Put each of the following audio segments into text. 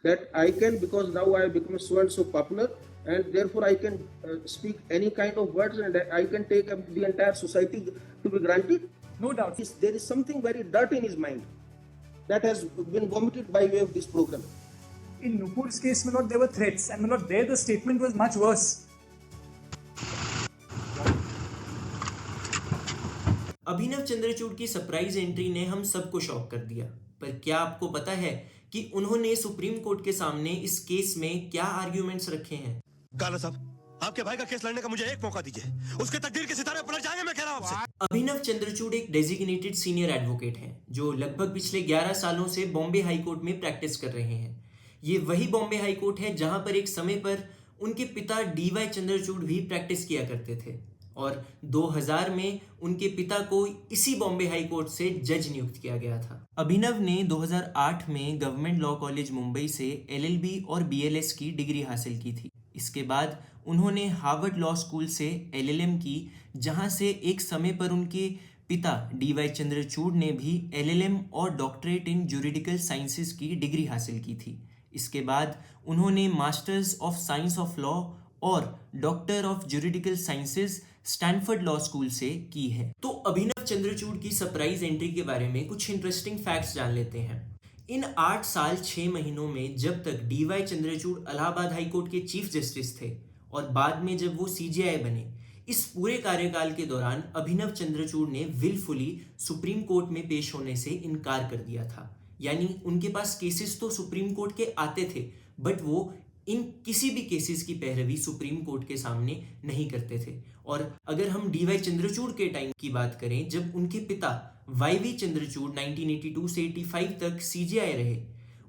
that I can, because now I have become so and so popular, and therefore I can speak any kind of words, and I can take the entire society to be granted. No doubt. There is something very dirty in his mind that has been vomited by way of this program. In Nupur's case, my lord, there were threats, and my lord, there the statement was much worse. अभिनव चंद्रचूड़ की surprise entry ने हम सबको shock कर दिया, पर क्या आपको पता है कि उन्होंने सुप्रीम कोर्ट के सामने इस केस में क्या आर्ग्यूमेंट्स रखे हैं? काला साहब, आपके भाई का केस लड़ने का मुझे एक मौका दीजिए, उसके तकदीर के सितारे पलट जाएंगे, मैं कह रहा हूं आपसे। अभिनव चंद्रचूड़ एक डेजिग्नेटेड सीनियर एडवोकेट हैं जो लगभग पिछले 11 सालों से बॉम्बे हाई कोर्ट में प्रैक्टिस कर रहे हैं। ये वही बॉम्बे हाई कोर्ट है जहां पर एक समय पर उनके पिता डीवाई चंद्रचूड़ भी प्रैक्टिस किया करते थे, और 2000 में उनके पिता को इसी बॉम्बे हाई कोर्ट से जज नियुक्त किया गया था। अभिनव ने 2008 में गवर्नमेंट लॉ कॉलेज मुंबई से LLB और BLS की डिग्री हासिल की थी। इसके बाद उन्होंने हार्वर्ड लॉ स्कूल से LLM की, जहां से एक समय पर उनके पिता डीवाई चंद्रचूड़ ने भी LLM और डॉक्टरेट इन जुरिडिकल साइंसेज की डिग्री हासिल की थी। इसके बाद उन्होंने masters of science of law और doctor of juridical sciences Stanford law school से की है। तो अभिनव चंद्रचूड़ की सरप्राइज एंट्री के बारे में कुछ इंटरेस्टिंग फैक्ट्स जान लेते हैं। इन 8 साल 6 महीनों में जब तक D Y Chandrachud Allahabad high court के चीफ जस्टिस थे और बाद में जब वो CJI बने, इस पूरे कार्यकाल के दौरान अभिनव चंद्रचूड़ ने विलफुली सुप्रीम कोर्ट में पेश होने से इनकार कर दिया था। यानी उनके पास केसेस तो सुप्रीम कोर्ट के आते थे, बट वो इन किसी भी केसेस की पैरवी सुप्रीम कोर्ट के सामने नहीं करते थे। और अगर हम डीवाई चंद्रचूड़ के टाइम की बात करें, जब उनके पिता YV चंद्रचूड़ 1982 से 85 तक CJI रहे,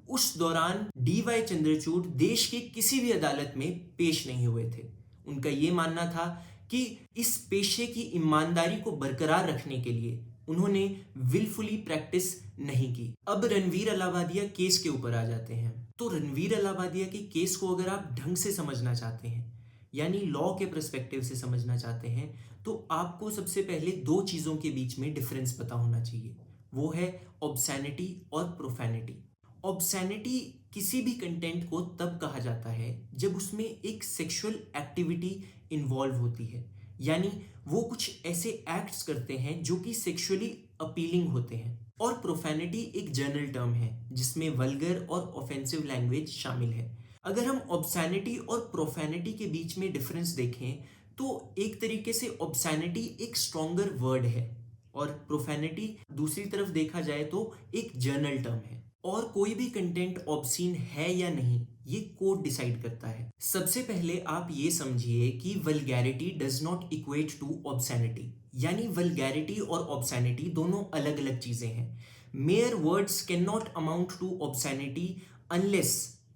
उस दौरान डीवाई चंद्रचूड़ देश की किसी भी अदालत में पेश नहीं हुए थे। उनका ये मानना था कि इस पेशे की ईमानदारी को बरकरार रखने के लिए उन्होंने विलफुली प्रैक्टिस नहीं की। अब रणवीर अलाहाबादिया केस के ऊपर आ जाते हैं। तो रणवीर अलाहाबादिया के केस को अगर आप ढंग से समझना चाहते हैं, यानी लॉ के पर्सपेक्टिव से समझना चाहते हैं, तो आपको सबसे पहले 2 चीजों के बीच में डिफरेंस पता होना चाहिए। वो है ऑब्सैनिटी और प्रोफैनिटी। ऑब्सैनिटी किसी भी कंटेंट को तब कहा जाता है जब उसमें एक सेक्सुअल एक्टिविटी इन्वॉल्व होती है, यानी वो कुछ ऐसे एक्ट्स करते हैं जो कि सेक्सुअली अपीलिंग होते हैं। और प्रोफैनिटी एक जनरल टर्म है जिसमें वल्गर और ऑफेंसिव लैंग्वेज शामिल है। अगर हम ऑब्सैनिटी और प्रोफैनिटी के बीच में डिफरेंस देखें, तो एक तरीके से ऑब्सैनिटी एक स्ट्रॉन्गर वर्ड है और प्रोफैनिटी दूसरी तरफ देखा जाए तो एक जनरल टर्म है। और कोई भी कंटेंट ऑब्सीन है या नहीं, ये कोर्ट डिसाइड करता है। सबसे पहले आप ये समझिए कि vulgarity does not equate to obscenity, यानी वल्गैरिटी और ऑब्सैनिटी दोनों अलग अलग चीजें हैं। Mere words can not amount to obscenity unless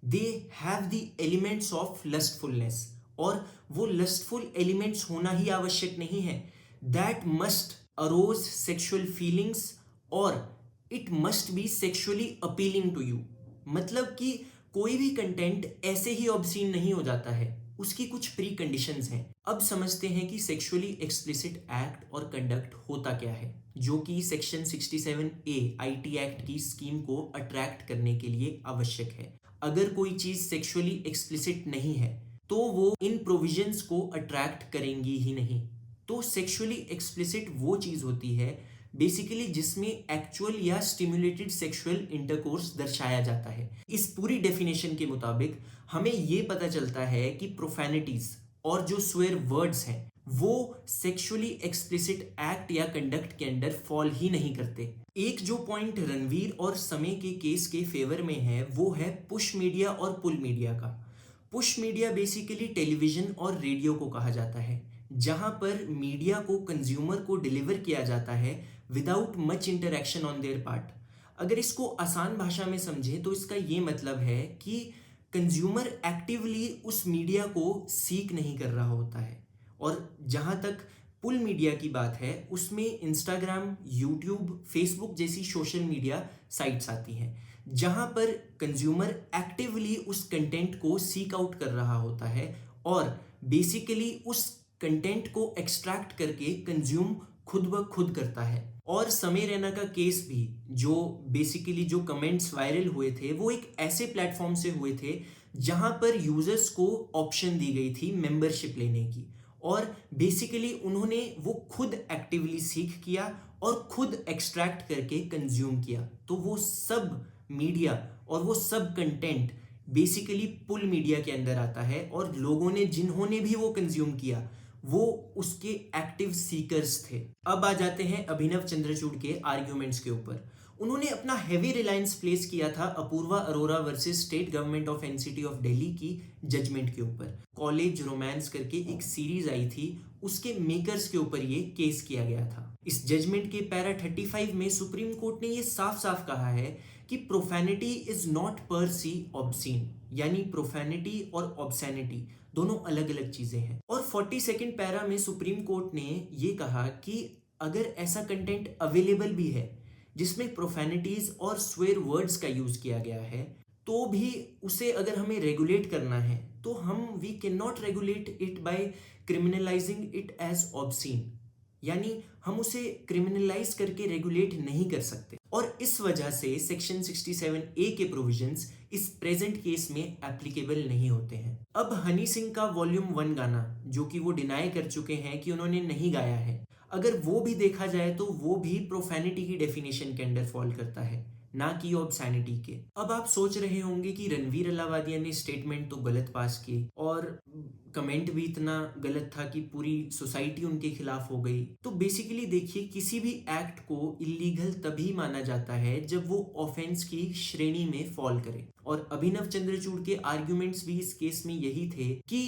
they have the elements of lustfulness, और वो लस्टफुल एलिमेंट्स होना ही आवश्यक नहीं है। That must arouse sexual feelings और it must be sexually appealing to you. मतलब कि कोई भी कंटेंट ऐसे ही ऑब्सीन नहीं हो जाता है, उसकी कुछ प्री कंडीशंस हैं। अब समझते हैं कि सेक्सुअली एक्सप्लिसिट एक्ट और कंडक्ट होता क्या है, जो कि सेक्शन 67A IT एक्ट की स्कीम को अट्रैक्ट करने के लिए आवश्यक है। अगर कोई चीज सेक्सुअली एक्सप्लिसिट नहीं है तो वो इन प्रोविजंस को अट्रैक्ट करेंगी ही नहीं। तो सेक्सुअली एक्सप्लिसिट वो चीज होती है बेसिकली जिसमें एक्चुअल या स्टिमुलेटेड सेक्सुअल इंटरकोर्स दर्शाया जाता है। इस पूरी डेफिनेशन के मुताबिक हमें ये पता चलता है कि प्रोफैनिटीज और जो स्वेयर वर्ड्स हैं वो सेक्सुअली एक्सप्लिसिट एक्ट या कंडक्ट के अंडर फॉल ही नहीं करते। एक जो पॉइंट रणवीर और समय के केस के फेवर में है वो है पुश मीडिया और पुल मीडिया का। पुश मीडिया बेसिकली टेलीविजन और रेडियो को कहा जाता है, जहां पर मीडिया को कंज्यूमर को डिलीवर किया जाता है without much interaction on their part. अगर इसको आसान भाषा में समझे तो इसका ये मतलब है कि कंज्यूमर एक्टिवली उस मीडिया को सीक नहीं कर रहा होता है। और जहां तक पुल मीडिया की बात है, उसमें इंस्टाग्राम, यूट्यूब, फेसबुक जैसी सोशल मीडिया साइट्स आती हैं जहां पर कंज्यूमर एक्टिवली उस कंटेंट को सीक आउट कर रहा होता है और बेसिकली उस कंटेंट को एक्सट्रैक्ट करके कंज्यूम खुद ब खुद करता है। और समय रैना का केस भी, जो बेसिकली जो कमेंट्स वायरल हुए थे वो एक ऐसे प्लेटफॉर्म से हुए थे जहां पर यूजर्स को ऑप्शन दी गई थी मेंबरशिप लेने की, और बेसिकली उन्होंने वो खुद एक्टिवली सीख किया और खुद एक्सट्रैक्ट करके कंज्यूम किया। तो वो सब मीडिया और वो सब कंटेंट बेसिकली पुल मीडिया के अंदर आता है, और लोगों ने जिन्होंने भी वो कंज्यूम किया वो उसके एक्टिव सीकर्स थे। अब आ जाते हैं अभिनव चंद्रचूड़ के आर्ग्यूमेंट्स के ऊपर। उन्होंने अपना हेवी रिलायंस प्लेस किया था Apoorva Arora versus state government of NCT of Delhi की जजमेंट के ऊपर। कॉलेज रोमांस करके एक सीरीज आई थी, उसके मेकर्स के ऊपर ये केस किया गया था। इस जजमेंट के पैरा 35 में सुप्रीम कोर्ट ने ये साफ साफ कहा है कि प्रोफैनिटी इज नॉट पर सी ऑब्सीन, यानी प्रोफैनिटी और ऑब्सैनिटी दोनों अलग अलग चीजें हैं। और 42nd पैरा में सुप्रीम कोर्ट ने ये कहा कि अगर ऐसा कंटेंट अवेलेबल भी है जिसमें प्रोफैनिटीज और स्वेयर वर्ड्स का यूज किया गया है, तो भी उसे अगर हमें रेगुलेट करना है तो हम we can not regulate it by criminalising it as obscene, यानी हम उसे क्रिमिनलाइज करके रेगुलेट नहीं कर सकते। और इस वजह से सेक्शन 67A के प्रोविजंस इस प्रेजेंट केस में एप्लीकेबल नहीं होते हैं। अब हनी सिंह का वॉल्यूम 1 गाना, जो कि वो डिनाई कर चुके हैं कि उन्होंने नहीं गाया है, अगर वो भी देखा जाए तो वो भी प्रोफैनिटी की डेफिनेशन के अंडर फॉल करता है, ना कि ऑब्सैनिटी के। अब आप सोच रहे होंगे कि रणवीर अलावादिया ने स्टेटमेंट तो गलत पास की और कमेंट भी इतना गलत था कि पूरी सोसाइटी उनके खिलाफ हो गई। तो बेसिकली देखिए, किसी भी एक्ट को इलीगल तभी माना जाता है जब वो ऑफेंस की श्रेणी में फॉल करे। और अभिनव चंद्रचूड़ के आर्ग्यूमेंट्स भी इस केस में यही थे कि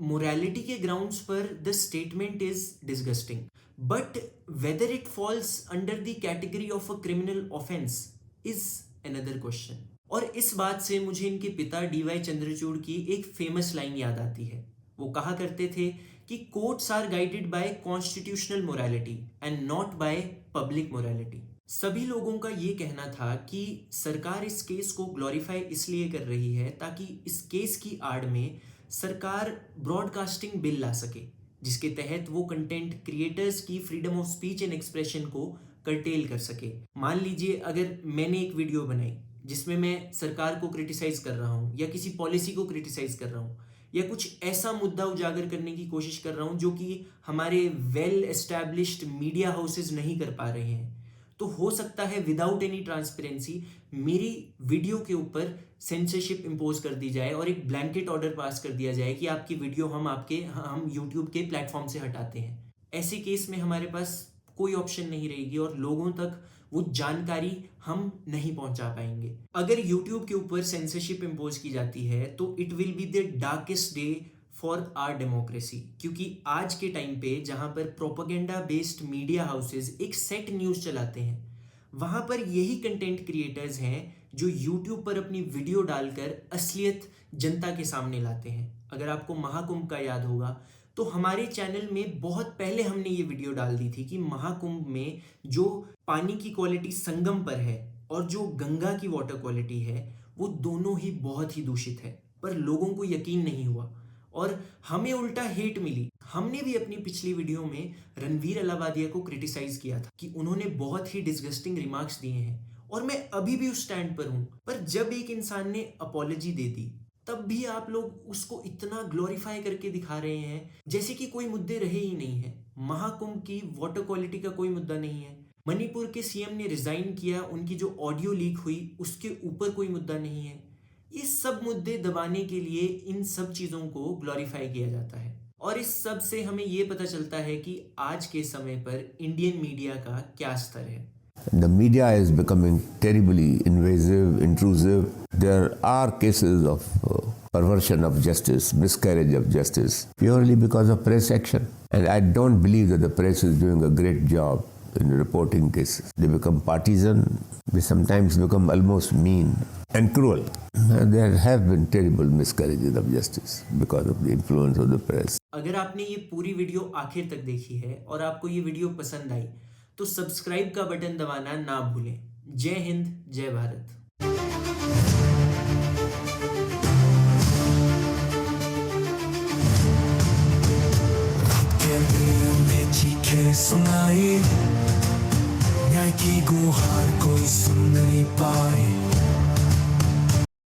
मोरालिटी के ग्राउंड्स पर the statement is disgusting, but whether it falls under the category of a criminal offence is another question. और इस बात से मुझे इनके पिता डीवाई चंद्रचूड़ की एक फेमस लाइन याद आती है। वो कहा करते थे कि courts are guided by constitutional morality and not by public morality. सभी लोगों का ये कहना था कि सरकार इस केस को ग्लोरीफाई इसलिए कर रही है ताकि इस केस की आड़ में सरकार ब्रॉडकास्टिंग बिल ला सके, जिसके तहत वो कंटेंट क्रिएटर्स की freedom of speech and expression को कर्टेल कर सके। मान लीजिए अगर मैंने एक वीडियो बनाई जिसमें मैं सरकार को क्रिटिसाइज कर रहा हूँ या किसी पॉलिसी को क्रिटिसाइज कर रहा हूँ या कुछ ऐसा मुद्दा उजागर करने की कोशिश कर रहा हूँ जो कि हमारे वेल एस्टैब्लिश्ड मीडिया हाउसेज नहीं कर पा रहे हैं, तो हो सकता है विदाउट एनी ट्रांसपेरेंसी मेरी वीडियो के ऊपर सेंसरशिप इंपोज कर दी जाए और एक ब्लैंकेट ऑर्डर पास कर दिया जाए कि आपकी वीडियो हम यूट्यूब के प्लेटफॉर्म से हटाते हैं। ऐसे केस में हमारे पास कोई ऑप्शन नहीं रहेगी और लोगों तक वो जानकारी हम नहीं पहुंचा पाएंगे। अगर YouTube के ऊपर सेंसरशिप इंपोज की जाती है तो it will be the darkest day for our democracy, क्योंकि आज के टाइम पे जहां पर प्रोपेगेंडा बेस्ड मीडिया हाउसेज एक सेट न्यूज चलाते हैं, वहां पर यही कंटेंट क्रिएटर्स हैं जो YouTube पर अपनी वीडियो डालकर असलियत जनता के सामने लाते हैं। अगर आपको महाकुंभ का याद होगा तो हमारे चैनल में बहुत पहले हमने ये वीडियो डाल दी थी कि महाकुंभ में जो पानी की क्वालिटी संगम पर है और जो गंगा की वाटर क्वालिटी है वो दोनों ही बहुत ही दूषित है, पर लोगों को यकीन नहीं हुआ और हमें उल्टा हेट मिली। हमने भी अपनी पिछली वीडियो में रणवीर अलावादिया को क्रिटिसाइज किया था कि उन्होंने बहुत ही डिसगस्टिंग रिमार्क्स दिए हैं और मैं अभी भी उस स्टैंड पर हूं। पर जब एक इंसान ने अपॉलॉजी दे दी तब भी आप लोग उसको इतना ग्लोरीफाई करके दिखा रहे हैं जैसे कि कोई मुद्दे रहे ही नहीं है। महाकुंभ की वाटर क्वालिटी का कोई मुद्दा नहीं है, मणिपुर के सीएम ने रिजाइन किया, उनकी जो ऑडियो लीक हुई उसके ऊपर कोई मुद्दा नहीं है। ये सब मुद्दे दबाने के लिए इन सब चीजों को ग्लोरीफाई किया जाता है और इस सब से हमें ये पता चलता है कि आज के समय पर इंडियन मीडिया का क्या स्तर है। The media is becoming terribly invasive, intrusive. There are cases of perversion of justice, miscarriage of justice, purely because of press action. And I don't believe that the press is doing a great job in reporting cases. They become partisan, they sometimes become almost mean and cruel. And there have been terrible miscarriages of justice because of the influence of the press. अगर आपने ये पूरी video आखिर तक देखी है और आपको ये वीडियो पसंद आई तो सब्सक्राइब का बटन दबाना ना भूलें। जय हिंद, जय Bharat. Give me a Mickey kiss. सुनाई न्याय की गुहार कोई सुन नहीं पाए